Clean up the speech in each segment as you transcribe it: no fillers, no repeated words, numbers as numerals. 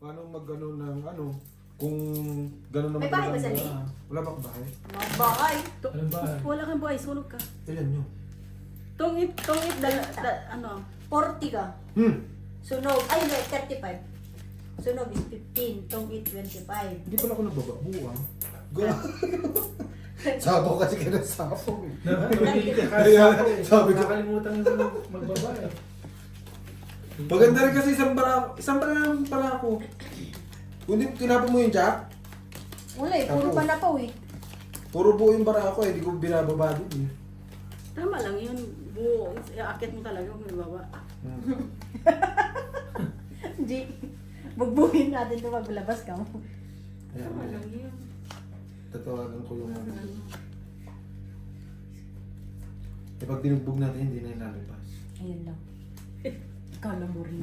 Paano mag-ano ng ano? Kung gano'n naman May bahay ba sa talaga. Lee? Wala ba bahay? Mga bahay. Anong ba? Wala kang buhay, sunog ka. Ilan nyo? Tungit, ano? 40 ka. Sunog. Ay, hindi. 35. Sunog is 15. Tungit 25. Hindi pala ako nagbababuang. Sabaw kasi kayo ng sabaw eh. Sabi ko, Nakalimutan mo magbaba eh. maganda rin kasi isang bara lang pala ako. Kung di tinapon mo yung jack, Wala eh. Puro Ako. panapaw eh. puro buo yung bara ako eh. Hindi ko binababa din eh. Tama lang yun. Buo. Akit mo talaga kung ibaba. Hindi. Bugbuhin natin ito maglabas ka mo. Kaya Tama lang yun. tatawagan ko yung mga. Eh pag binugbog natin, hindi na yung lalabas. Ayun lang. Kala mo rin.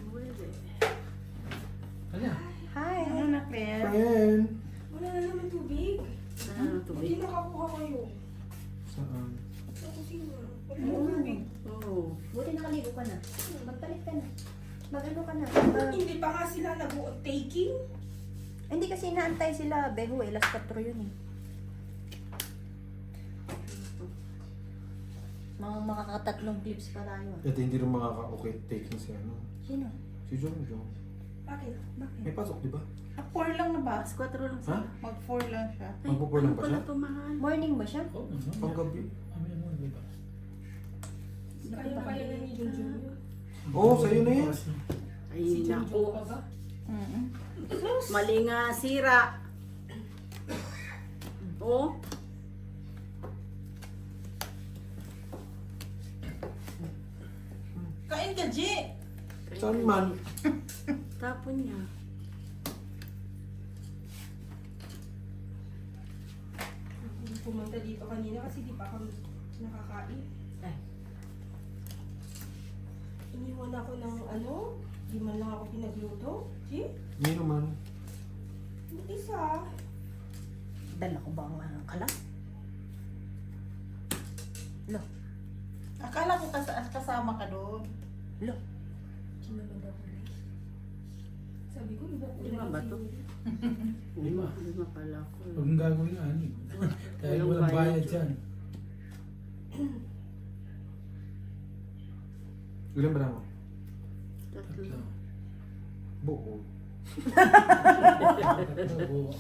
Pwede. Ano? Hi. Ano na, Claire? Ayan. Wala na naman tubig. Ano, Hindi tubig? nakakuha kayo. Saan? Sa kusina. Wala na tubig. Oo. Buti nakaligo ka na. Magpalit ka na. Mag-ano ka na. Hindi pa nga sila nag-taking. Hindi kasi inaantay sila. Beho eh. Last 4 yun eh. Mga makakatatlong clips pa tayo. ah. Ito hindi rin makaka-okay taking si ano. Sino? Si John John. Bakit? May pasok di ba? 4 lang na ba? Mas 4 lang Ha? siya. Mag-4 lang siya. Ay, Magpupur lang ano ba pala siya? to, mahal? Morning ba siya? Oo, ano? Panggabi. Ano mo, di ba? Kaya pa yan ni Junjun. Oo, sa'yo na yan. Ay, Si Junjun naku. pa ba? Mali nga, sira. Oo. Kain ka, G! Saan man? Tapon niya. Pumunta dito kanina kasi di pa kami nakakain. Ay. Iniwan ako ng ano, di man lang ako pinagluto. G? Hindi naman. Isa. Dala ko ba ang kalang? Lo. Akala ko kasama ka doon. Lo. Kinamad ako na. Sabi ko, iba ko Lima ba to? Lima. Lima pala ko. Huwag mong gagawin nga, ano. Dahil Walang walang bayad bayad dyan. Ilan ba naman? Tatlo. Buo. Oo.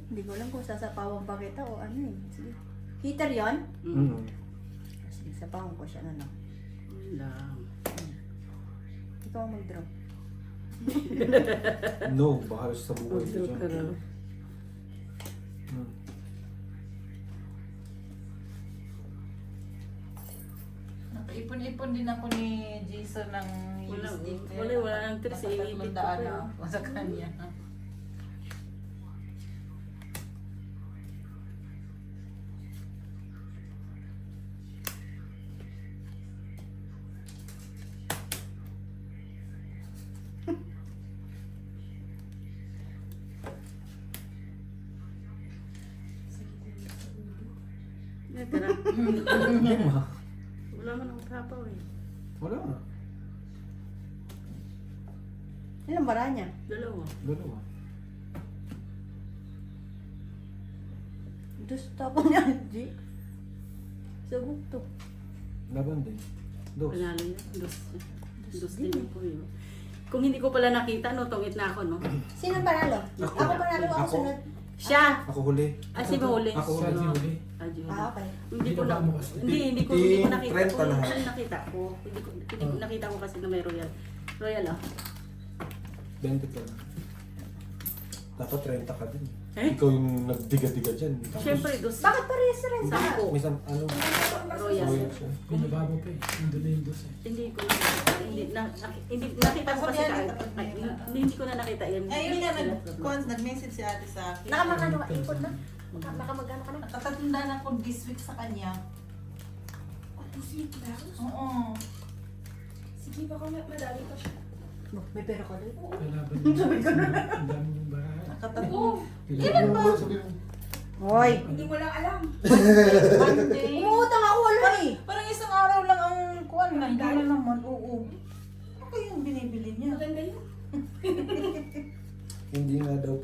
Hindi ko alam kung sasapawan pa kita o ano eh. Sige. Heater yon? Mm. Sige, sapawan ko siya na lang. Yun lang. Ikaw ang mag-drop. No, bahal sa buhay ko Huwag ka dyan. raw. Nakaipon-ipon din ako ni Jason ng Wala, USDT. wala nang tips, Nasa iipit ko 300 pa na yun. ako sa kanya. Eh, tara. Hindi ma. Wala man akong papaw eh. Wala na. Ilang bara niya? Dalawa. Dalawa. Dos tapon niya, G. Sabog to. Laban din. Dos. Panalo niya. Dos din po yun. Kung hindi ko pala nakita, no, tungit na ako, no? Sino panalo? Ako. Ako panalo, ako Ako. sunod. Siya! Ako huli. Ah, si Mahuli. Ako Siya huli. si Uli. Ah, okay. Hindi ko na, Binaba mo kasi. hindi ko Team nakita. 30 Kung lahat. ano nakita ko, hindi ko nakita ko kasi na may royal. Royal ah. 20 ka lang. Dapat 30 ka din. Eh? Ikaw yung nagdiga-diga dyan. Tapos, Siyempre, dos. Bakit parehas rin? Sampo. May ano? Royal. Royal siya. Binaba mo pa eh. Nandun na yung dos eh. Hindi ko nakita. Hindi nakita ko kasi hindi ko na nakita yan. Ayun nga, nag-message si ate sa akin. Nakamagano ka? Ipon na? Nakamagano ka na? Nakatatanda na ako this week sa kanya. Sweet lang. Oo. Sige, baka madami pa siya. May pera ka doon? Kalaban niya. Ang dami yung barahan. Nakatatanda. Oh. Kailan ba? Hoy! Hindi mo lang alam. Monday. Umutang ako,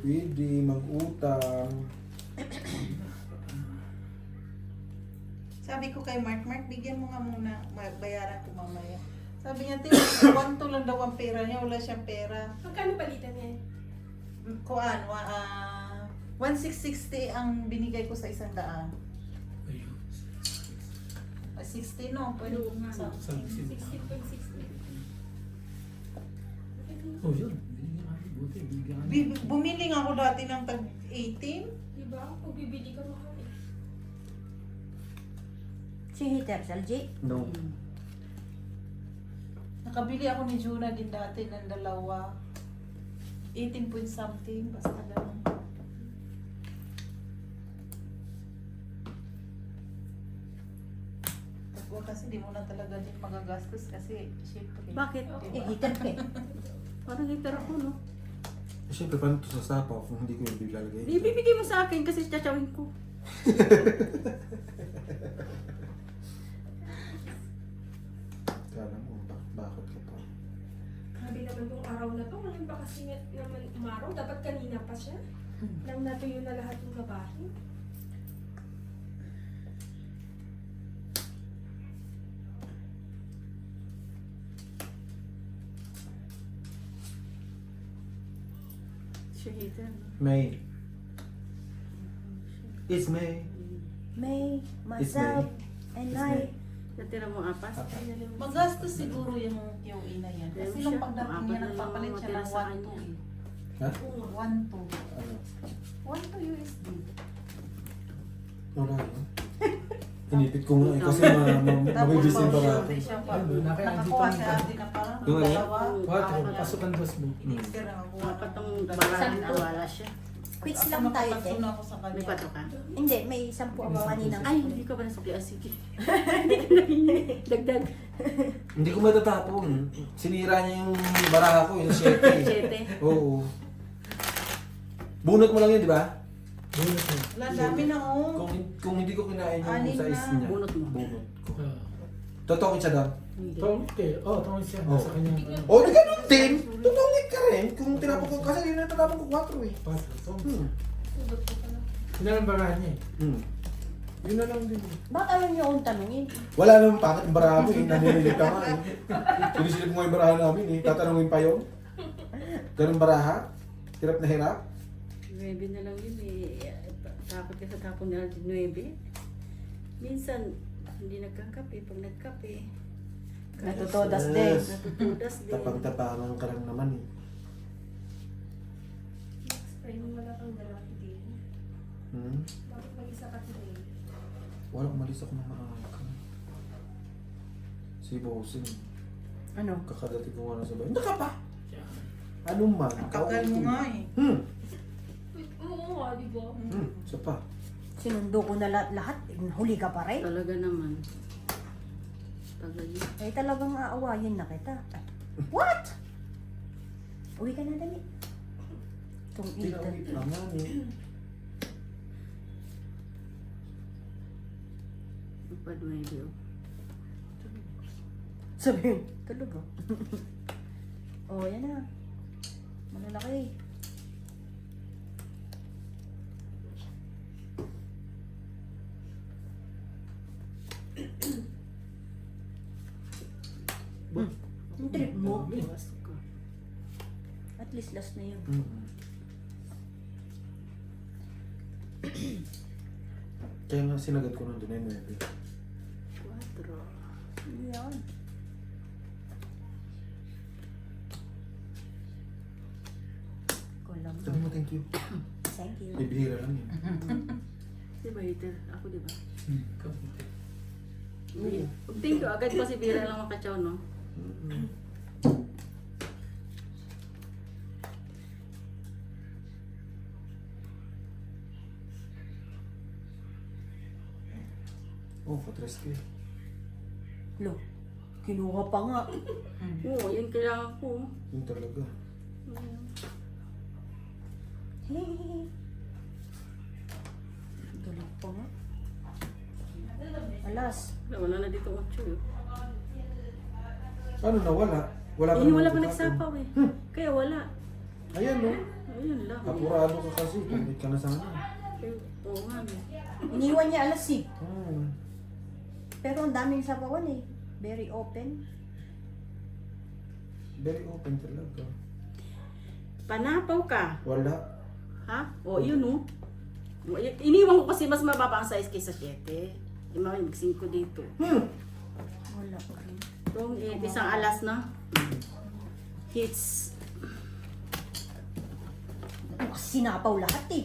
Pwede mag-utang. Sabi ko kay Mark, bigyan mo nga muna, bayaran ko mamaya. Sabi niya, 1 to lang daw ang pera niya, wala siyang pera. Magkano palitan niya? Kuan, 1,660 ang binigay ko sa 100. Ayun. 60 no, pwede ko nga. Sa 16.60. Oh, yun. Bigyan ka. Buti, bigyan ka. Bumili nga ako dati ng tag 18. Diba? Kung bibili ka mahal eh. Si Heater, Salji. No. Nakabili ako ni Juna din dati ng dalawa. 18 point something, basta lang. Huwag kasi di mo na talaga din magagastos kasi syempre. Bakit? Eh, heater ka eh. Parang hitter ako, no? Siyempre, paano ito sa sapaw kung hindi ko yung bilalagay? Ibibigay mo sa akin kasi tsachawin ko. Kala mo, bakit ka pa? Grabe naman tong araw na to. Ngayon ba kasi naman umaraw? Dapat kanina pa siya. Nang natuyo na lahat ng gabahin. Siya hitter. May. It's May. May, It's myself, May. and It's I. May. Natira mo apas? Magastos siguro yung QE na yan. Kasi nung pagdating niya, nagpapalit siya ng 1-2 eh. Ha? 1-2. Ano? 1-2 USD. Wala yun. Tinipid ko nga eh, kasi mabibis yung para ako. siya pa. Ano, Nakakuha si ate na parang Yung ano? dalawa. 4, pasok ang dos mo. Extra nakakuha. Dapat ang barahan na wala siya. Quits lang tayo, te. Napapatuna ako sa May kanya. pato ka? Hindi, may 10 ako kanina. Ay, hindi ka ba nasukli? Ah, sige. Hindi ka nahingi. Dagdag. Hindi ko matatapon. Sinira niya yung baraha ko, yung 7. Siyete. Oo. Bunot mo lang yun, di ba? Bunot mo. Wala, dami na oh. Kung hindi ko kinain yung Anim size na. niya. Bunot mo. Bunot ko. Ah. Totongit siya daw. Hindi. Tawag eh. Oh, tawag siya. Oh. Nasa kanya. O, di ganun din. Totongit ka rin. Kung tinapon ko, kasi yun na tinapon ko 4 eh. Hmm. Tudot ko pala. Sinalang barahan niya eh. Hmm. Yun na lang din. Bakit alam niyo akong tanungin? Wala naman pakit yung baraha mo eh. Nanililig ka nga eh. Sinisilip mo yung baraha namin eh. Tatanungin pa yun. Ganun baraha? Hirap na hirap? 9 na lang yun eh. Takot ka sa tapon na 9. Minsan, hindi nagkakape. Pag nagkape, Natutodas din. natutudas din. Tapang-tapangan ka lang naman eh. Spray mo wala kang dalawang din. Hmm? Bakit mag-isa ka today? Wala, umalis ako ng maaga. Si Bossing. Ano? Kakadati ko nga na sa bahay. Hindi ka pa! Ano man? Kagal mo nga eh. Wait, oo nga, di ba? Isa pa. Sinundo ko na lahat. Huli ka pa rin. Talaga naman. Tagal yun. Eh talagang aawayin na kita. What? Uwi ka na dali. Itong ito. Tinawit naman eh. Pa 9 oh. Sabi, tulog oh. Oh, yan na. Malalaki. Yung trip mo. Pasok ka. At least last na yun. Kaya nga sinagad ko nandun na yung 9. 4. Yan. Ko lang. Sabi mo thank you. Thank you. May bihira lang yun. Si Baiter. Ako diba? Kapunti. Pag thank you, agad kasi bira lang makatsaw, no? Oh, patres ka eh. Lo, kinuha pa nga. Oo, yun kailangan ko. Yun talaga. Galing pa nga. Alas. Wala na dito 8 eh. Paano nawala? Wala Eh, wala pa naman nagsapaw eh. Kaya wala. Ayan no. Ayun lang. Apurado ka kasi. Kumit ka na sana. Oo nga. no. Iniwan niya alas 6. Hmm. Pero ang daming sabawan eh. Very open. Very open talaga. Panapaw ka. Wala. Ha? O, yun o. Iniwan ko kasi mas mababa ang size kaysa 7. Yung mga 5 dito. Wala pa rin. Itong isang alas na. Hits. Sinapaw lahat eh.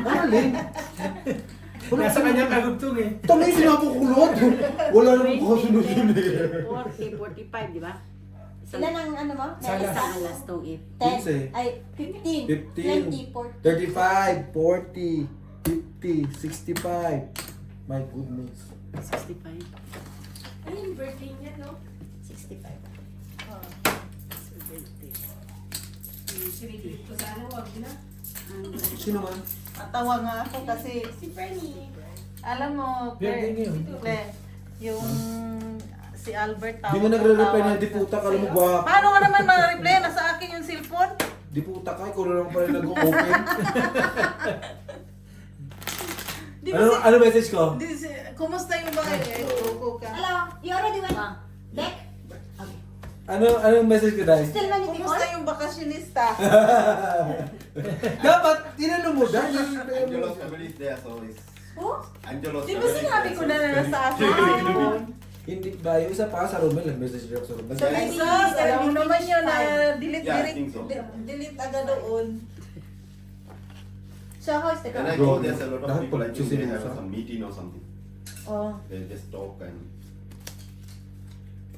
Alin? Nasa kanya kagugtong eh. Ito na yung sinapukulot. Wala naman kasunod yun eh. 40, 45, di ba? Ilan ang ano mo? Salas. Isang alas tong 8. 10, ay 15, 15, 20, 40. 35, 40, 50, 65. My goodness. 65. Ano yung birthday niya, no? 65. Oh. 70. Sinigil ko sana, wag na. Sino man? Natawa nga ako kasi, Si Franny. alam mo, Birthday niya yun. yung si Albert Di mo nagre-reply na di puta ka lang mo guwapo. Paano nga naman ma-reply? Nasa akin yung cellphone. Di puta ka, ikaw na naman pala nag-open. Di ba si... Ano message ko? Kumusta yung bahay? Eh, tuko ka. Hello, you already went? Back? Okay. Anong message ko dahil? Still man hindi Kumusta yung bakasyonista? Dapat, tinanong mo dahil. Angelo's family is there, so it's Who? Angelo's Di ba family is sinabi there, ko so na it's nasa very- akin yung cellphone? Hindi ba? Yung isa pa sa Romel, nag-message rin ako sa Romel. So, Maybe Jesus, alam mo everything naman is yun na fine. delete, Yeah, I delete, think so. delete agad doon. So how is the When I car? go, there's a lot of Lahat people. I think they pag-sisimusa. have some meeting or something. Oh, They just talk and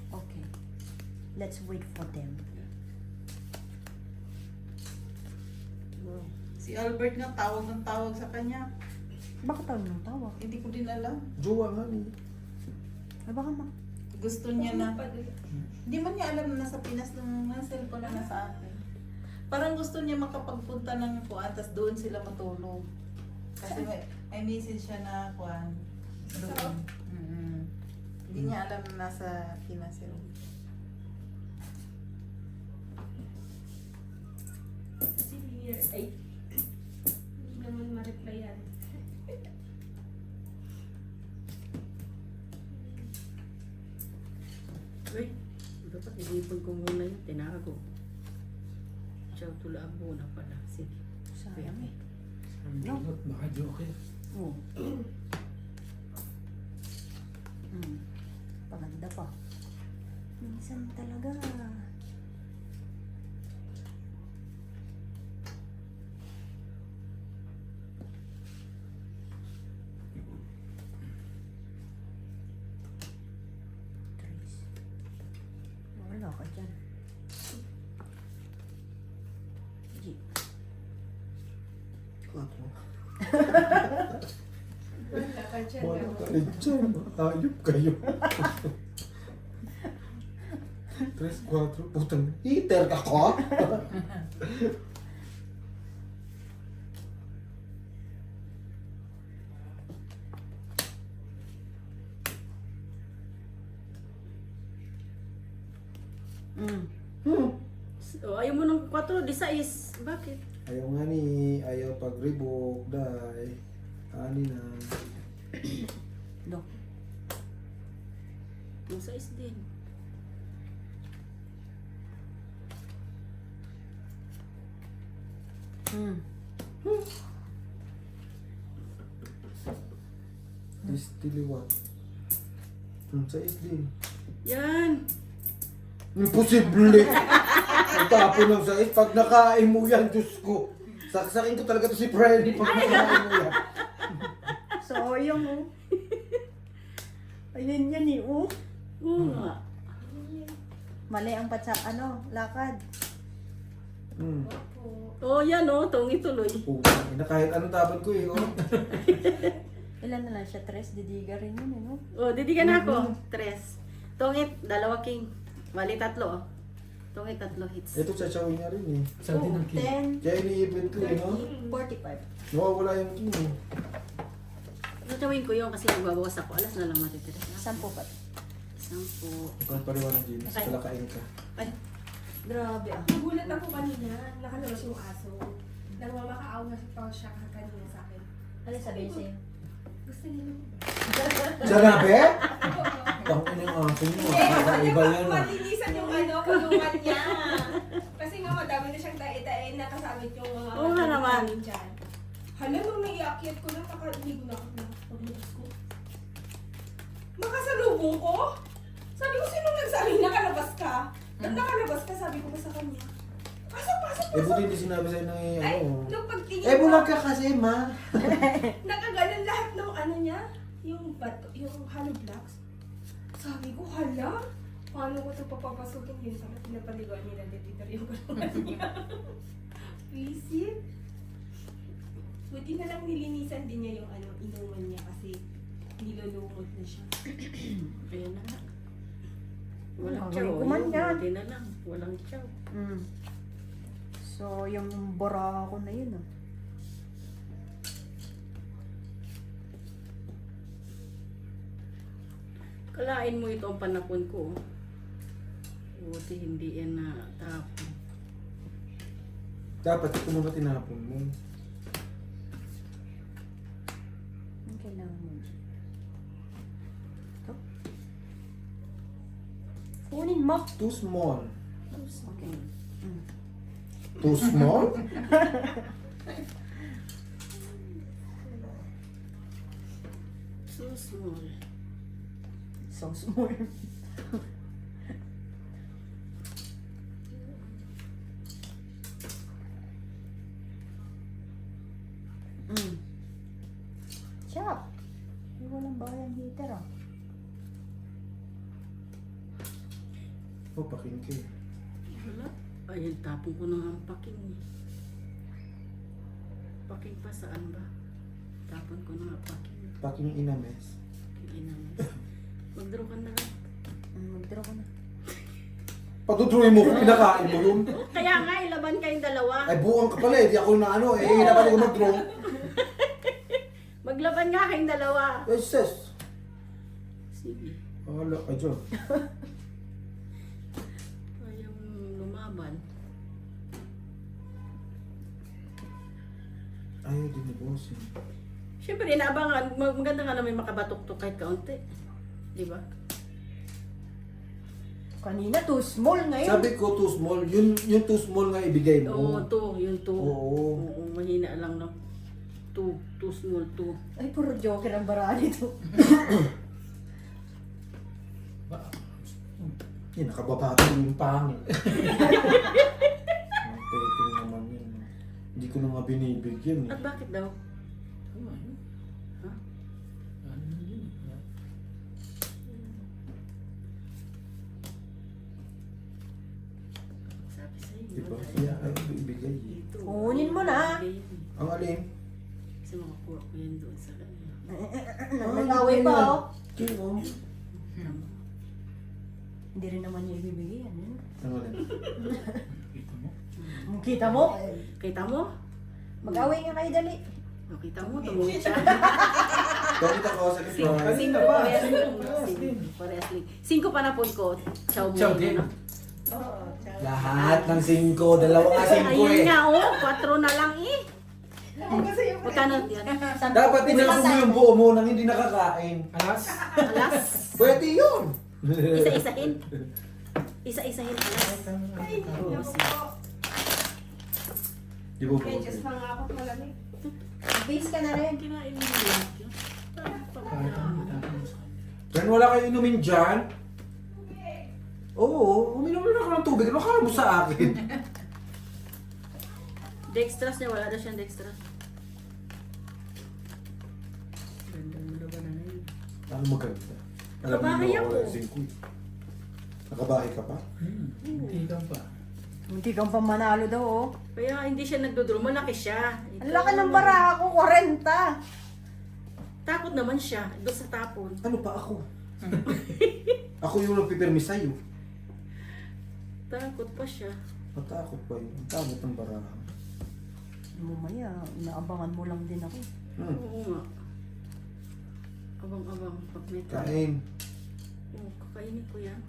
okay. Let's wait for them. Si Albert nga tawag ng tawag sa kanya. Bakit tawag ng tawag? Hindi ko din alam. Jowa nga ni. Ay baka ma... Gusto niya na. Hindi man niya alam na nasa Pinas ng cellphone na nasa akin. Parang gusto niya makapagpunta ng kuan, tas doon sila matulog. Kasi may message siya na kuan. Doon. Hindi niya alam na nasa Pinas sila. Si Lear. Ay. Hindi naman ma-replyan. Uy, dapat inipon ko muna yung tinago. Ciao, tulabo na pala. Sige. Sayang eh. No. Baka joke eh. Oh. Paganda pa. Minsan talaga. Trace. Wala ka dyan. G. Wala ka dyan. Wala no? ka rin dyan. Ayop kayo. 3, 4, putang heater ka ko? Oh, ayaw mo ng 4, di 6. Bakit? Ayaw nga ni, ayaw pag-rebook, dahil. Ani na. No. Yung 6 din. Distili what? Sa din. Yan. Imposible! Ang tapo ng sakit. Pag nakain mo yan, Diyos ko. Saksakin ko talaga to si Freddy pag nakain mo yan. So, yung oh. Ayun yan eh, oh. Oo nga. Mali ang patsa, ano, lakad. Oh, yan oh, tungi tuloy. Putang ina, kahit anong dapat ko eh. Oh. Ilan na lang siya? 3? Didiga rin yun, eh, no? Oh, didigan ako. 3. Tungit, 2 king. Bali 3 oh. Tungit 3 hits. Ito tsachawin niya rin eh. Sa din ng king. 10, Kaya iniipit ko eh, no? 45. Nawawala yung king eh. Tatawin ko yun kasi nagbabawas ako. Alas na lang matitira. 10 pa. 10. Ikaw paliwanag, James. Okay. Palakain ka. Ay, Grabe ah. Nagulat ako kanina, nakalabas yung aso. Nagmamakaaw na pa siya kanina sa akin. Ano sabihin sa'yo? Gusto niya naman. Sarabe? Oo. Tangin ng aso mo. Hindi, Iba di yan ba ah. malinisan yung kulungan niya. Kasi nga madami na siyang tae-tae na kasabit yung mga Oo nga naman. namin dyan. Hala, nung naiakyat ko na, nakaligo na ako na pagbukas ko. Makasalubong ko? Sabi ko, sinong nagsabi nakalabas ka? Nung nakalabas ka, sabi ko ba sa kanya? Pasok, pasok, Eh, buti pasok. hindi sinabi sa'yo ng Ay, ano. nung pagtingin Eh, ko, bulag ka kasi, ma. nakagalan lahat ng ano niya, yung bato, yung hollow blocks. Sabi ko, hala, paano ko ito papapasukin yun? Sana pinapaligoan nila dito yung kulungan niya. Visit. Buti na lang nilinisan din niya yung ano, inuman niya kasi nilulumot na siya. Ayan na nga. Walang Ay, chow. kumanyan. Buti na lang. Walang chow. Mm. So, yung bora ko na yun ah. Kalain mo ito ang panapon ko. Buti hindi yan na tapon. Dapat ito muna tinapon mo. Ang kailangan mo. Ito. Kunin mo. Too small. Okay. Mm. Too small? So small. So small. Mm. Chop. Ay, walang bayan heater ah. Oh, pakin ka eh. Wala. Ayun, tapon ko ng paking. Paking pa saan ba? Tapon ko ng paking. Pakin inames. Kinamis. Mag-draw ka na lang. Mag-draw ko na. Pagdudrawin mo kung pinakain mo yun. Kaya nga, ilaban kayong dalawa. Ay, buwang ka pala eh. Di ako na ano eh. Hinapan ko mag-draw. Maglaban nga kayong dalawa. Eh, sis. Sige. Wala ka dyan. Ayaw lumaban. Ayaw din ni boss eh. Siyempre, inaabangan. Maganda nga na may makabatok-tok kahit kaunti. Di ba? Kanina too small ngayon. Sabi ko too small. Yung too small nga ibigay Oo, mo. yung two. Oo. Oo, mahina lang no. Two small, two. Ay, puro joker ang baraan ito. Yan, nakababati yung pangit. Ang peking naman yun. no? Hindi ko na nga binibigyan eh. At bakit daw? Tama yun. Ha? Ano yun? Sabi sa'yo. Diba? wala Kaya eh. ayaw ibigay eh. Dito, Kunin mo na. ibigay yun. Ang alin? Kasi makakuha ko yan doon sa kanya. Nag-away pa oh. King oh. Hindi rin naman niya ibibigay yan. eh. Ang alin? Kita mo? Kita mo? Kita mo? Mag-away nga kayo dali. O, kita mo, tumungit siya. Bakit ako sa Kanina kitwa? pa. Parehas Sino lang. pa? Parehas lang. 5 pa na po ko. Chow mo. Chow din. Oo, Lahat ng 5. Dalawa nga 5 Ayun eh. nga, 4 na lang eh. kasi yung Magkano yan? Dapat tinapon mo yung buo mo nang hindi nakakain. Alas. Alas. Pwede yun. Isa-isahin. Isa-isahin alas. Ay, naku po. Di ba po? Medyas na nga ako malamig. Base ka na rin. Kinain mo yun. Kahit ang itapon mo sa kanya. Yan, wala kayo inumin dyan? Oo, uminom na ako ng tubig. Ano kala mo sa akin? Dextrose niya, wala na siyang dextrose. Ganda mo na ba na yun? Ano maganda? Alam mo Nakabahay yung ako. wala 5 eh. Nakabahay ka pa? Hindi ka pa. Hindi kang pamanalo daw oh. Kaya hindi siya nagdodraw. Malaki siya. Ang laki ng bara ko, 40. Takot naman siya. Doon sa tapon. Ano pa ako? Ako yung nagpipirmi sa'yo. Takot pa siya. Matakot pa yun. Ang takot ng barahan. Mamaya, inaabangan mo lang din ako. Oo nga. Abang-abang. Pag may tayo. Kain. Oo, kakainin ko yan.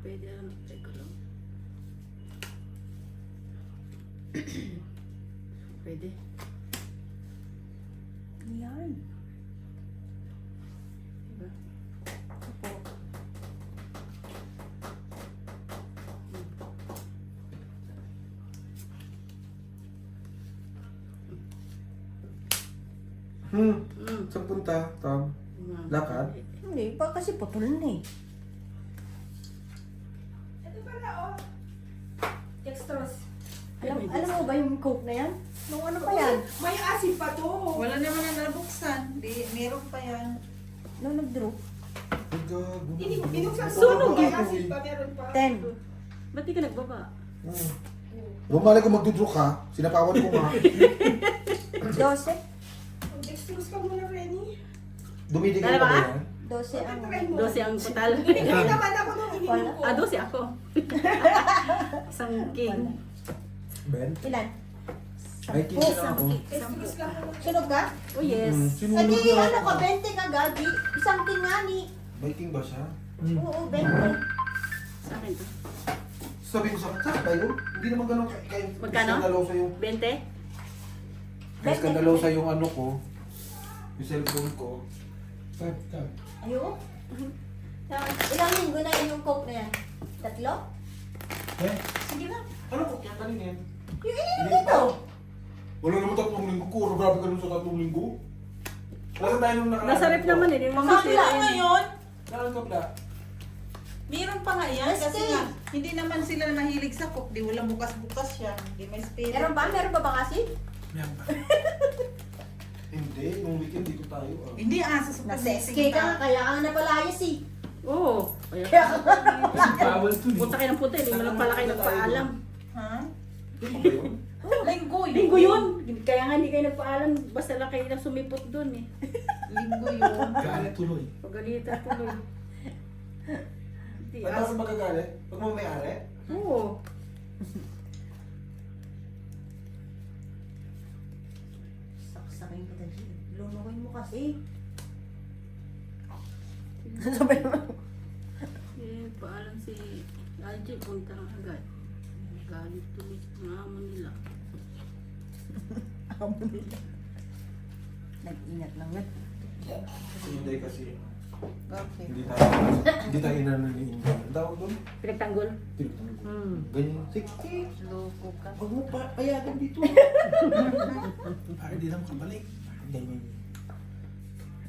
Pwede lang. Teka lang. Pwede. Yan. Diba? Opo. Hmm. Mm. Saan punta, Tom? Lakad? Hindi, pa kasi putol na eh. Ito pala, oh. Dextrose. Alam mo ba yung coke na yan? Nung ano pa yan? May acid pa to. Wala naman na nabuksan. Di, meron pa yan. Nung nag-drop? Ay, gago. Hindi ko binuksan. Sunog May eh. acid pa, meron pa. 10. Ba't di ka nagbaba? Hmm. Bumalik ko magdudruk ha. Sinapawan ko nga. 12. Oh, Dextrose ka muna, Renny. Dumidigay Dalawa pa ba ka? yan? 12 ang... 12 ang total. Binigay naman ako nung ininom ko. 12 ako. Isang king. Ben? Ilan? Ay, 15 na ako. Dextrose lang muna. Sunog ka? Oh yes. Sinunod Hindi, na ano ako. ka, 20 ka, Gabi. Isang tingani. Biking ba siya? Oo, 20. Sa akin to. Sabi ko sa kanya, tayo, hindi naman ganun kayo. Magkano? Skandalosa yung, 20? kaya skandalosa yung ano ko, yung cellphone ko. Ayo. Ilang linggo na yun yung coke na yan? 3? Eh, Sige na. ano ko kaya kanina yan? Yung ininom dito. Wala naman 3 linggo ko, grabe ka nun sa 3 linggo. Nasa tayo nung nakaraan. Nasa rep naman eh. Yung mga Kabla sira yan. ngayon. Saan ka pala? Meron pa nga yan. Kasi Stay. nga, hindi naman sila mahilig sa cook. Di walang bukas-bukas siya. Di may spirit. Meron ba? Meron pa ba kasi? Yan ba? Hindi, nung weekend dito tayo. Ah. Hindi sa super Nasa SK ka nga, kaya ka nga napalayas eh. Oo. Kaya Bawal to eh. punta kayo ng punta. Hindi mo lang pala kayo nagpaalam. Ha? Hindi pa ba yun? Linggo yun. Linggo yun. Kaya nga hindi kayo nagpaalam. Basta lang kayo na sumipot dun eh. Linggo yun. Galit tuloy. Pagalitan tuloy. Hindi. Ba't ako magagalit? Pag mo may-ari? Oo. Saksakin kita, G. Lunukin mo kasi. Sabay mo. Eh, paalam si RJ. Punta lang agad. Galit tuloy. Mga nila. Amo nila. Nag-ingat lang yun. Hindi kasi. Okay. Hindi tayo inano ni Inday. Ang tawag doon? Pinagtanggol? Tinutulog. Hmm. Ganyan. Sige. Loko ka. Huwag mo pa payagan dito. Para di na makabalik. Ganyan.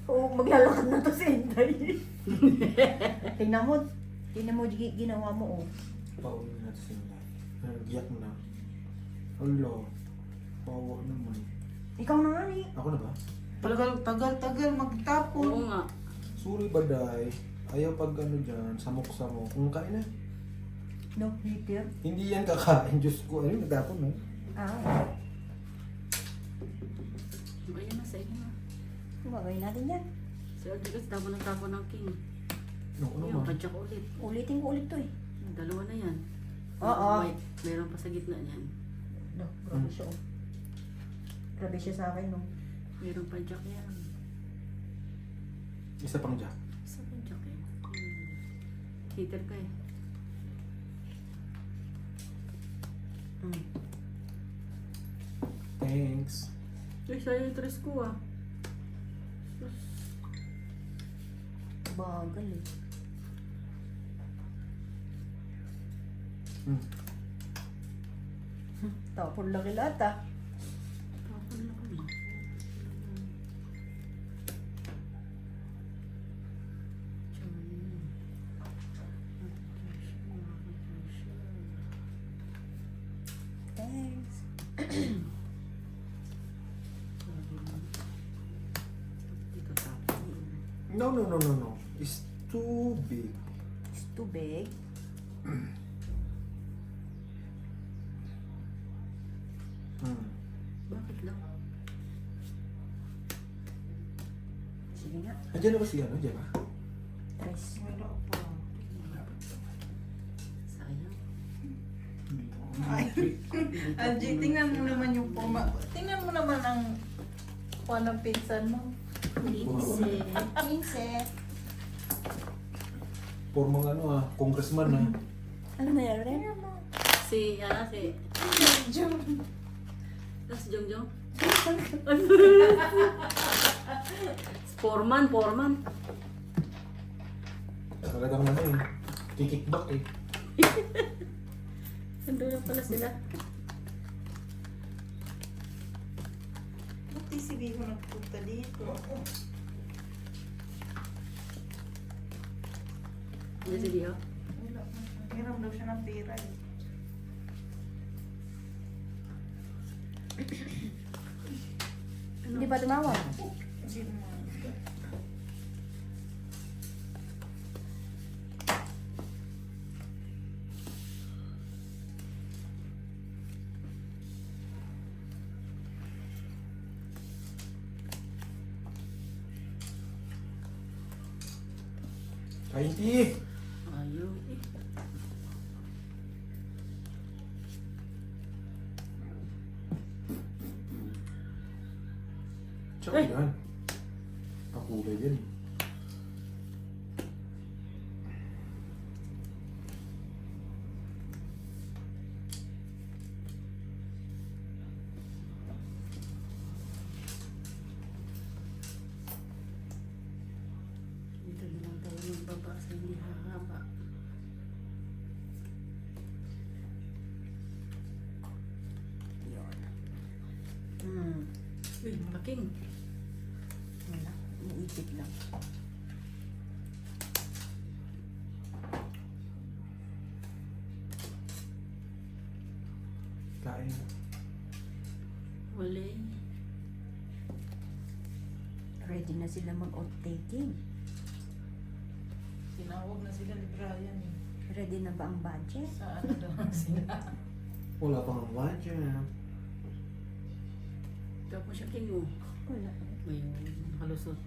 Oo, maglalakad na to si Inday. Tingnan mo. Tingnan mo, ginawa mo, oh. Pauwi natin si Inday. Nag-iyak mo na. Alo. Pawa naman. Ikaw na nga eh. Ako na ba? Tagal magtapon. Oo nga. Sorry baday. Ayaw pag ano dyan, samok-samok. Kung kain na. No, heater. Hindi yan kakain. Diyos ko. Ayun, nagtapon no? Ah, Ayun na sa inyo na. gagawin natin yan. Si RJ kasi tapon ng king. No, ano Ayun, ba? padyak ulit. Ulitin ko ulit to eh. Dalawa na yan. Oo. Meron pa sa gitna niyan. No, grabe siya, oh. Grabe siya sa akin, no. Meron pa jack yan. Isa pang jack. Isa pa jack yan. Heater ka eh. Thanks. Uy, sa'yo yung tres ko ah. Bagal eh. Tapon laki lahat ah. Tapon na kami. Thanks. Dito tapon. No. It's too big. It's too big. Bakit lang? Sige nga. Andiyan na ba si ano? Diyan ba? Tres. Wala pa. Sayang. Angie, tingnan mo naman yung forma. Tingnan mo naman ang kuha ng pinsan mo. Linse. 15. For mga ano ah, congressman ah. Ano na yan, Ren? Si, si, Medyo. Tapos Jongjong. Foreman. Talagang ano eh. Kikickback eh. Nandun na pala sila. Ba't di si Biho nagpunta dito? Hindi si Dio. Wala. Hiram daw siya ng pera eh. Hindi ba tumawag? Hindi naman. Kainti! Ayaw eh. Tsaka yan. Kakulay yan eh. Dito na lang tayo ng baba sa hindi hahaba. Uy, malaking. Wala. Umiipit lang. Kain. Wala eh. Ready na sila mag-outtaking. Tinawag na sila ni Brian eh. Ready na ba ang budget? Sa ano daw sila? Wala pang ang budget. Tapos siya king mo. Wala. May nakalusot.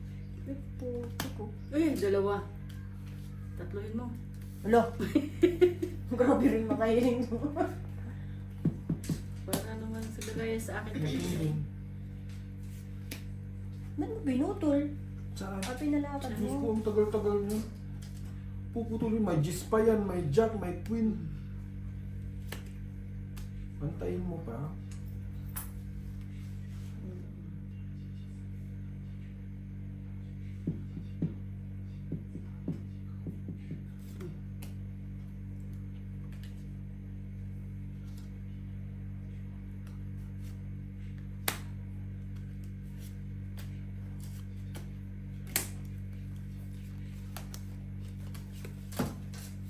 Puto ko. Eh, dalawa. Tatluin mo. Alo! Grabe rin makahiling mo. Para naman sa gagaya sa akin. Ba't mo binutol? Saan? At pinalakad Diyos ko, mo. ang tagal-tagal niya. Puputulin, may Gis pa yan, may Jack, may Queen. Antayin mo pa.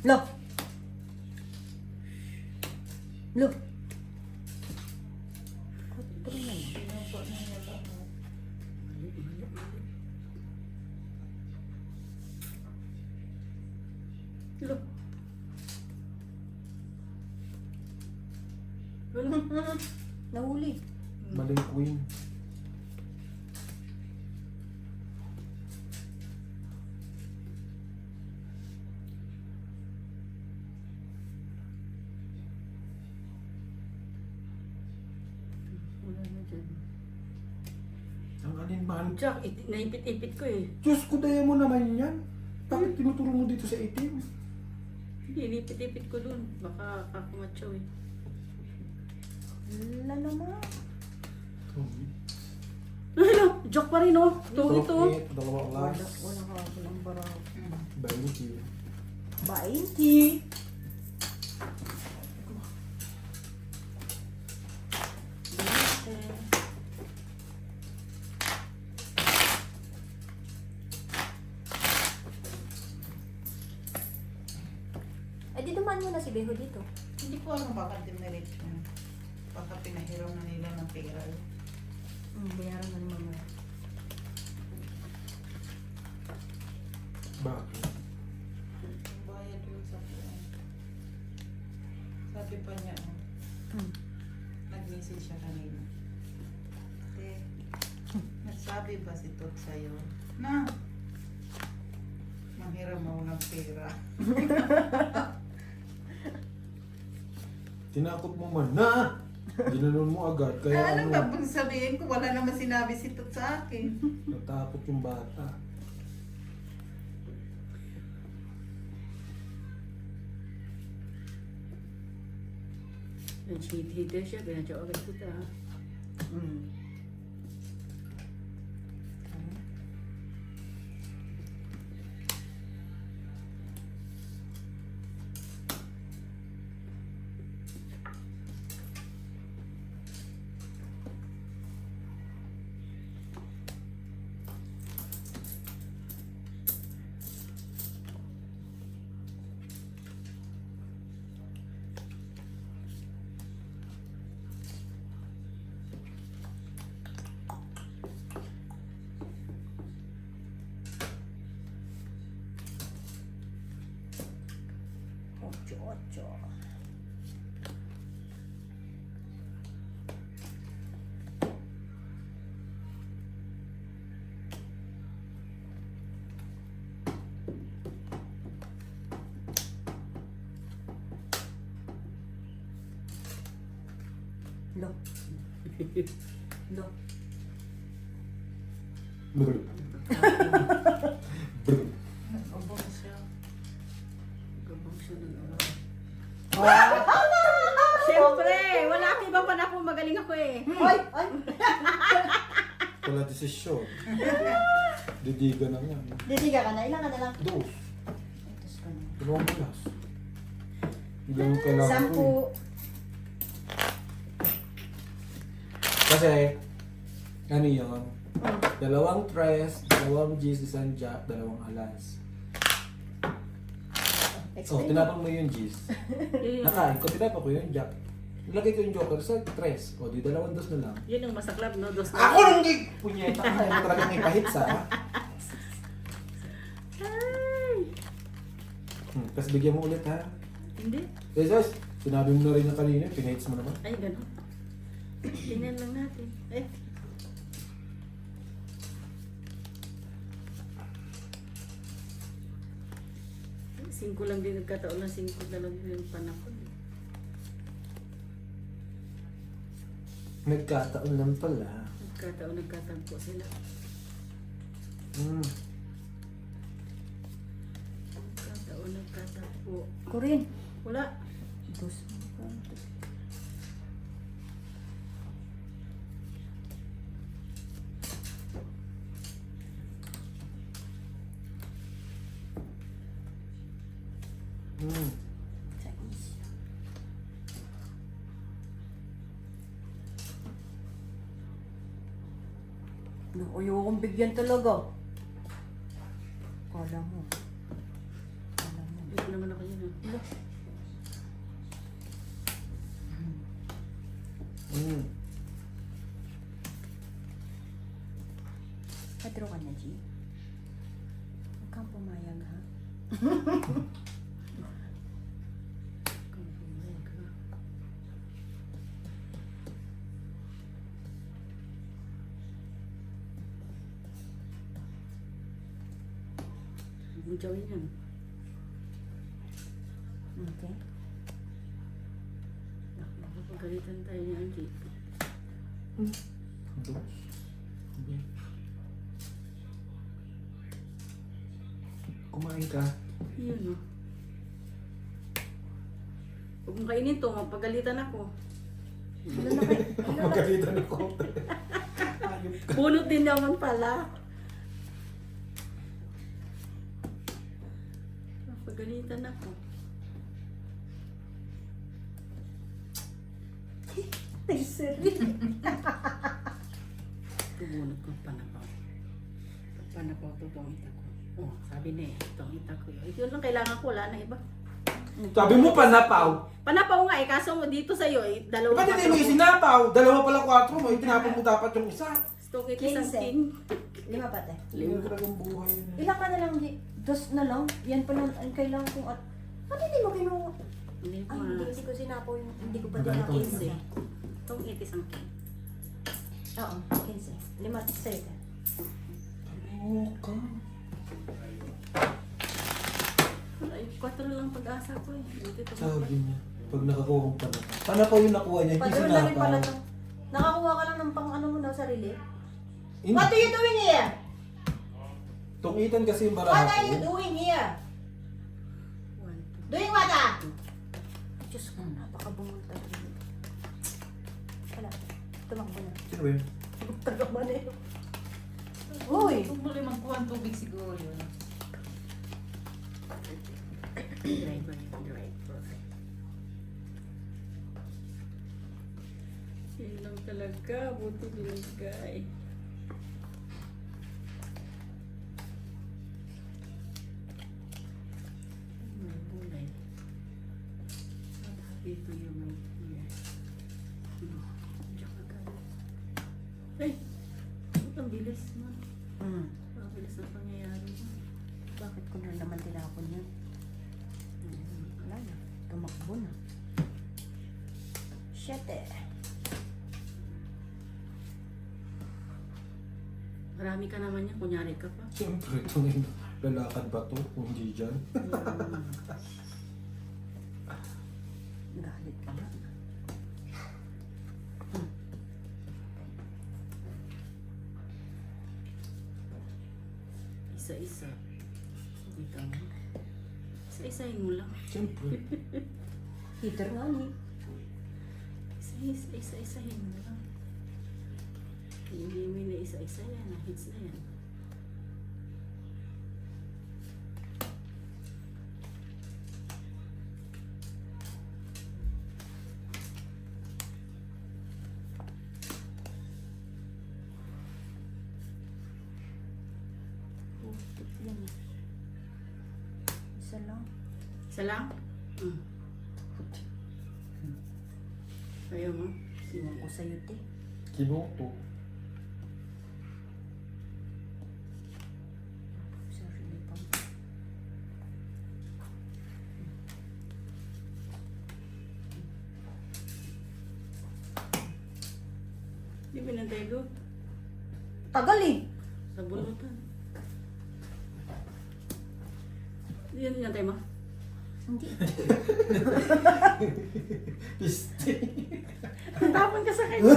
Lo! Lo! Ito na yan. Pinupo na niya lahat. Lo. Wala. Nahuli. Maling Queen. Wala na dyan. Ang alinman. Jack, naipit-ipit ko eh. Diyos ko, daya mo naman yan. Bakit tinuturo mo dito sa itim? Hindi, naipit-ipit ko dun. Baka kakumatsaw eh. Wala naman. Ay, no, Jack pa rin oh. Ito, ito. Dalawang Wala, last. wala ka. Walang baraw. 20. 20! Eh, di dumaan mo na si Beho dito. Hindi ko alam bakit diniretso niya. Baka pinahiram na nila ng pera. Bayaran na naman mo. Bakit? Ang bayad yun sa kuwan. Sabi pa niya, nag-message siya kanina. Nagsabi ba si Tot sa'yo na manghiram mo ng pera? Tinakot mo man na! Ginanon mo agad. Kaya Alam ano, ba, pag sabihin ko, wala naman sinabi si Tot sa akin. natakot yung bata. Heater siya, pinadyo agad kita ha. Mm. Ocho. Lo. Lo. Brr. Brr. Nag-ubong siya. Gabang siya ng ano. Siyempre, Wala ka ibang panako, magaling ako eh. Ay! Ay! Wala desisyon. Didiga na yan. Ditiga ka na. Ilan ka na lang? Dos. Ito ka na. Dalawang balas. Hindi mo kailangan ko Sampu. eh. Kasi, ano yun? Dalawang tres, dalawang G's, isang jack, dalawang alas. Oh, Explain. tinapang mo yung G's. Yun, Nakain ko, tinapang ko yung jack. Nilagay ko yung joker sa tres. O, di dalawang dos na lang. yun ang masaklap, no? Dos na. Ako nung gig! Punyeta ka, ayaw mo talagang ipahit sa. Tapos bigyan mo ulit ha. Hindi. Jesus, sinabi mo na rin na kanina, pinates mo naman. Ay, gano'n. Tingnan lang natin. Eh. Singko lang din nagkataon na singko na lang yung panahon. Nagkataon lang pala. Nagkataon po sila. Nagkataon po. Kurin. Wala. Dos. Ayokong bigyan talaga. Kala mo. Kala mo. Ito naman ako yun. Patro ka na, G. Huwag kang pumayag, ha? Ang gawin yan. Okay. Makapagalitan tayo ni Angie. Dos. Kumain ka. Yun, no? Huwag mong kainin to, mapagalitan ako. Magalitan ako. Ayop ka. Bunot din naman pala. Mapagalitan ako. Tubunot ko panapaw. Panapaw to itong ita ko. Oh, sabi na eh, itong ita ko. Yun lang kailangan ko, wala na iba. Sabi mo panapaw. Panapaw nga eh, kaso mo dito sa'yo eh, dalawa Ba't hindi mo yung sinapaw? Dalawa pala 4 mo, itinapon mo dapat yung isa. Stong ito isang 15. tin. 5 pate. Hindi mo talagang buhay yun. Ilan ka na lang, G? Dos na lang? Yan pa lang ang kailangan kong at... Ano hindi mo kinuha? Hindi ko Ay, hindi ko sinapo yung... Hindi ko pa Magkano to? tinapin. 15. Itong itis ang tin. Oo, 15. 5 sa'yo ka. Oo ka. Ay, 4 lang pag-asa ko eh. Dito ito. Sabi niya, pag nakakuha kong panapaw. Panapaw yung nakuha niya, hindi Padro na rin sinapaw. pala to. Nakakuha ka lang ng pang ano mo daw sarili. Hindi. What are you doing here? Tungitan kasi yung What are you baraha ko. doing here? 1, Doing what ah? Diyos ko, napakabungal talaga. Wala. Tumakbo na. Sino ba yun? Taga-Manila. Uy! Kung muli magkuhan tubig siguro yun. Driver yun, driver. Yun lang talaga, buti binigay. May bulay. Not happy to you, my dear. Diyan ka galing. Ay! Ang bilis mo. Ang bilis ng pangyayari mo. Bakit ko na naman tinapon yan? Wala na. Tumakbo na. Shit eh. Marami ka naman yan, kunyari ka pa. Siyempre, ito ngayon. Lalakad ba to? Kung hindi dyan. Galit ka na. Isa-isa. Dito mo. Isa-isahin mo lang. Siyempre. Heater nga ni. Isa-isahin mo lang. Hindi mo na isa-isa yan. Hits na yan. Putik yan eh. Isa lang. Isa lang? Ayaw mo? Iwan ko sa'yo, te. Kinuto. Sorry, may pang. Hindi pinantay ko. Tagal eh. Sa bunutan. Yan pinantay mo? Hindi. Piste. Tapon ka sa kanya.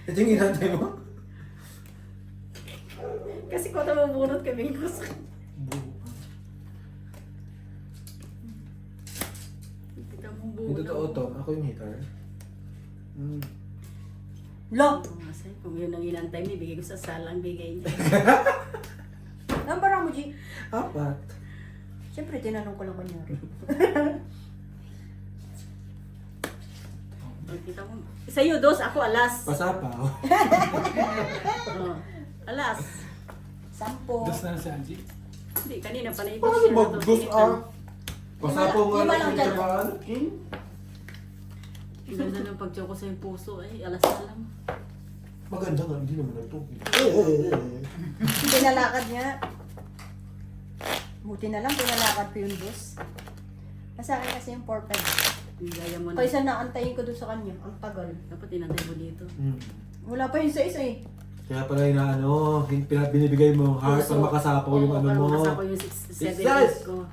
Ito yung inantay mo? Kasi ko ito mabunot kami ko sa Kita mo Yung bunot. totoo to, ako yung hitter. Lo! Masay, kung yun ang inantay mo, ibigay ko sa salang bigay niya. Number mo, G. Apat. Siyempre, tinanong ko lang kunyari. Kita mo. Sa'yo, dos, ako alas. Pasapaw. Oh, alas. 10. Das na si Angie. Hindi, kanina pa naibig Paano siya. mag-dos ah? Pasapaw nga Lima lang lang yung dyan. trabahan. Ang ganda ng pagtsoko sa yung puso. Ay, alas na lang. Maganda nga, hindi naman ito. Pinalakad niya. Buti na lang, pinalakad ko yung bus. Sa akin kasi yung 4-5. Gaya mo na. Kaysa naantayin ko doon sa kanya. Ang tagal. Dapat inantay mo dito. Wala pa yun sa isa eh. Kaya pala yung ano, binibigay mo heart Puso. pag makasapaw yung Oo, ano para mo. makasapaw yung 7 Yes! ko.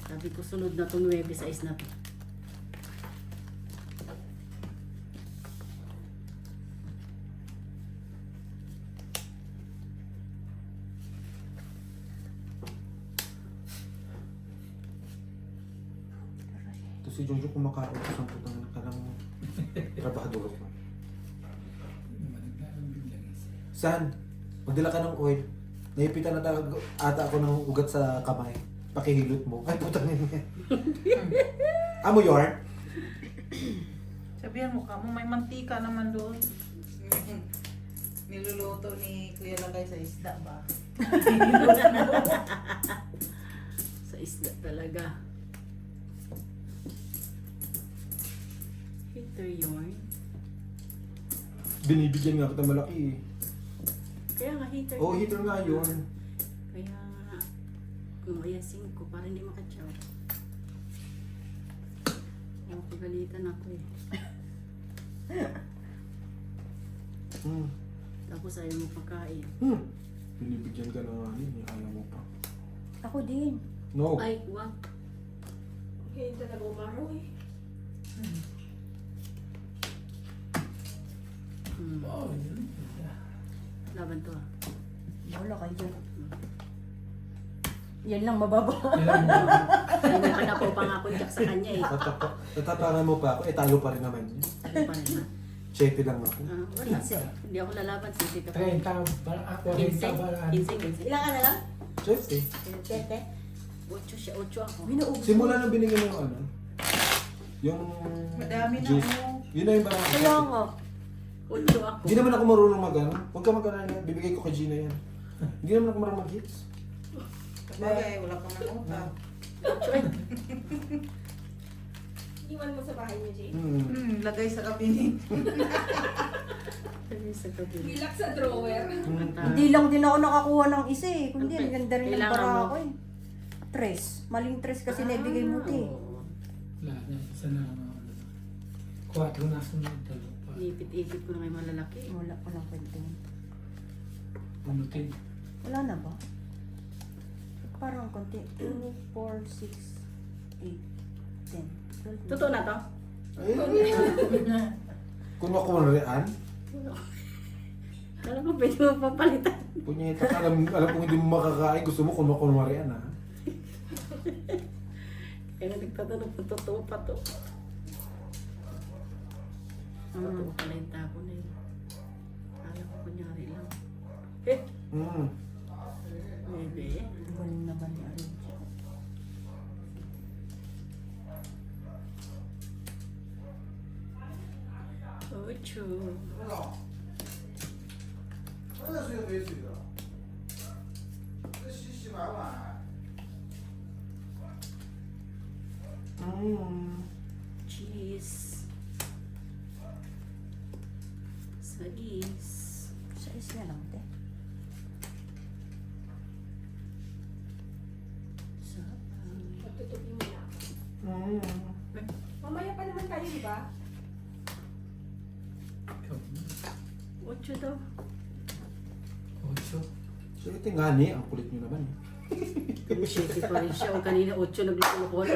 Sabi ko, sunod na to 9 sa is na to. Ito si Jojo kumakain sa samput ng kanang trabahador ko. San? Magdala ka ng oil. Naipitan na ata ako ng ugat sa kamay. Pakihilot mo. Ay, putang ina. Amo yarn? Sabihan mo ka mo, may mantika naman doon. Niluluto ni Kuya Lagay sa isda ba? Sa isda talaga. Heater yarn. Binibigyan nga kita malaki eh. Kaya nga heater. Oo, heater nga yun. Kaya nga, umayasin ko para hindi makatsaw. Oo, pagalitan ako eh. Tapos ayaw mo pagkain. Binibigyan ka na nga yun, ayaw mo pa. Ako din. No. Ay, wag. Kaya talaga umaraw eh. Oh, yun. Laban to ah. Wala kayo dyan. Yan lang mababa. Kailan mo ba? Hindi pa na po pangako jack sa kanya eh. Natatangan mo pa ako, talo pa rin naman yun. Ano pa rin ha? 7 lang ako. Wala. Hindi ako lalaban. Sisi ka po. 30 ba? Ako 30 ba? 15. Ilang ka na lang? 7. Sete? 8 siya, 8 ako. Binuubos. Simula nang binigyan mo yung ano, yung... Madami na juice. ako. Yun na yung parang... Kaya nga. 8 ako. Hindi naman ako marunong mag-ano. Huwag ka mag-ano, bibigay ko kay Gina yan. Hindi naman ako marunong mag-hits. Bagay, wala kang utang. 8 eh. Iwan mo sa bahay niyo, Jay. Lagay sa kabinet. Sabi sa kabila. Bilak sa drawer. Hindi lang din ako nakakuha ng isa eh. Kundi ang ganda rin ng Kailangan para mo. ako eh. Tres. Maling tres kasi naibigay mo ito eh. Oo. Wala na. Isa na ano. 4 na sunod. Dalawa pa. Ipit-ipit ko na may malalaki. Wala ko ng kwento. Punutin. Wala na ba? Parang konti. 2, 4, 6, 8, 10, 12. Totoo na to? Ay, kung ako riyan, Alam ko pwede mo papalitan. punyeta, alam kong hindi mo makakain, gusto mo kung ako riyan ha. Kaya nagtatanong kung totoo pa to. Totoo pala yung tapo na yun. Alam ko kunyari lang. Eh, bebe. Galing naman ni Arun. Ocho. Cheese. Sagis. Sa isla lang, te. Sapang. Pagtutupin mo na. Mamaya pa naman tayo, di ba? Ocho daw. 8. So ito nga ni, ang kulit nyo naman. Shitty pa rin siya. O kanina ocho naglulukon.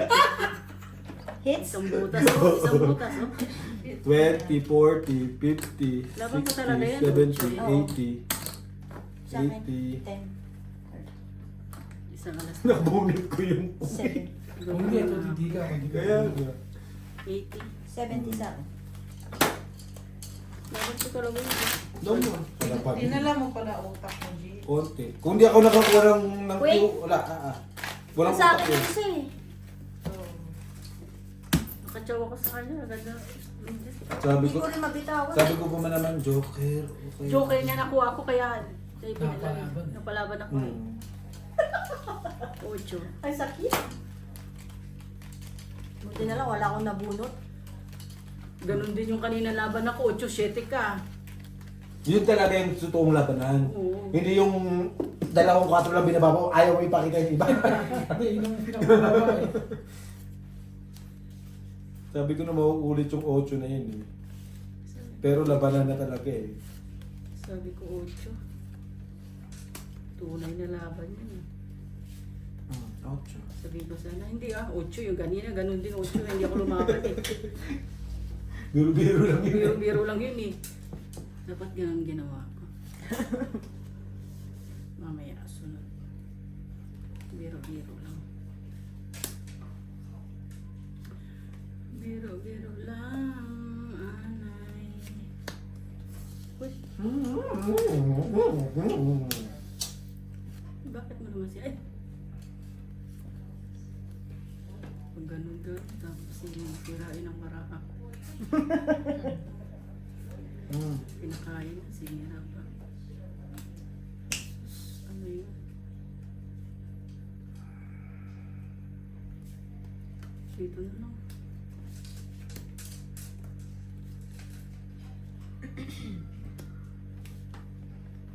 Hits? Isang butas. Oh. Isang butas. Oh. 20, 40, 50, Laban ko talaga yan, 60, Oo. 70, Sa akin, 80. 10, Isang alas. Nabunit ko yung... 7, Kung hindi, ito hindi ka. Hindi ka. Kaya nga. 80. 70 sa akin. Laban ko talaga yun. Doon mo. Wala pa. Dinala mo pala utak mo, G. Konti. Kung di ako nakakuha ng Wait. wala. Walang Sa utak akin yun. isa eh. Nakatsawa ko sa kanya. Ganda. Sabi Hindi ko, ko rin mabitawan. sabi ko pa man naman, Joker. Okay. Joker niya nakuha ko kaya sa ipinalaban. Napalaban. Napalaban ako. Hmm. Ocho. Ay, sakit. Buti na lang, wala akong nabunot. Ganon din yung kanina laban ako. 8-7 ka. Yun talaga yung totoong labanan. Oo. Hindi yung dalawang 4 lang binababa, ayaw mo ipakita yung iba. Hindi, yun ang pinakababa eh. Sabi ko na mauulit yung 8 na yun eh. Pero labanan na talaga eh. Sabi ko 8. Tunay na laban yun. eh. 8. Sabi ko sana, hindi 8 yung kanina. Ganon din 8. Hindi ako lumaban eh. Biro-biro lang yun. Biro-biro lang yun eh. Dapat ganun ginawa ko. Mamaya sunod. Biro-biro lang. Biro-biro lang, anay. Uy, bakit mo naman siya? Ay! Pag ganun-ganun, tapos sinirain ang maraka. Pinakain, sinira pa. Ano yun? Dito na lang.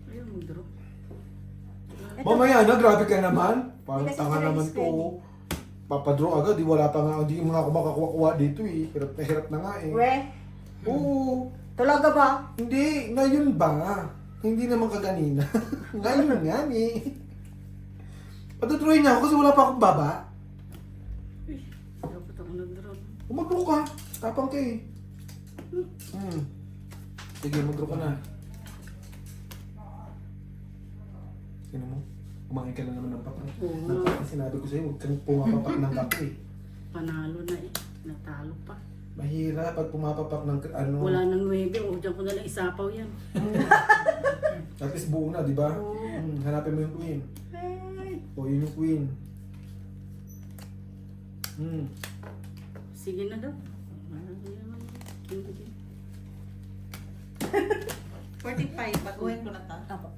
Ayun, mag-draw. Mamaya na, grabe ka naman. Parang Hindi kasi tanga sila naman is to. Papadraw agad, di wala pa nga, hindi mo nga ako makakuha dito eh. Hirap na nga eh. We, Oo. talaga ba? Hindi, ngayon ba? Hindi naman kaganina. Ngayon nga eh. Patutruhin niya ako kasi wala pa akong baba. Uy, dapat ako nag-draw. Mag-draw ka. Tapang ka eh. Sige, mag-draw ka na. Sino mo? Kumain ka lang naman ng papak. Oo. Sinabi ko sa'yo, huwag kang pumapapak ng kape. Panalo na eh. Natalo pa. Mahirap pag pumapapak ng ano. Wala nang 9. O, dyan ko na lang isapaw yan. At least buo na, di ba? Oo. Hanapin mo yung queen. O, yun yung queen. Sige na daw. Marami naman. King din. 45, baguhin ko na ta. Apo.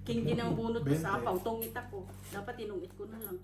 King din ang bunot ko 20. sa apaw. Tungit ako. Dapat inungit ko na lang.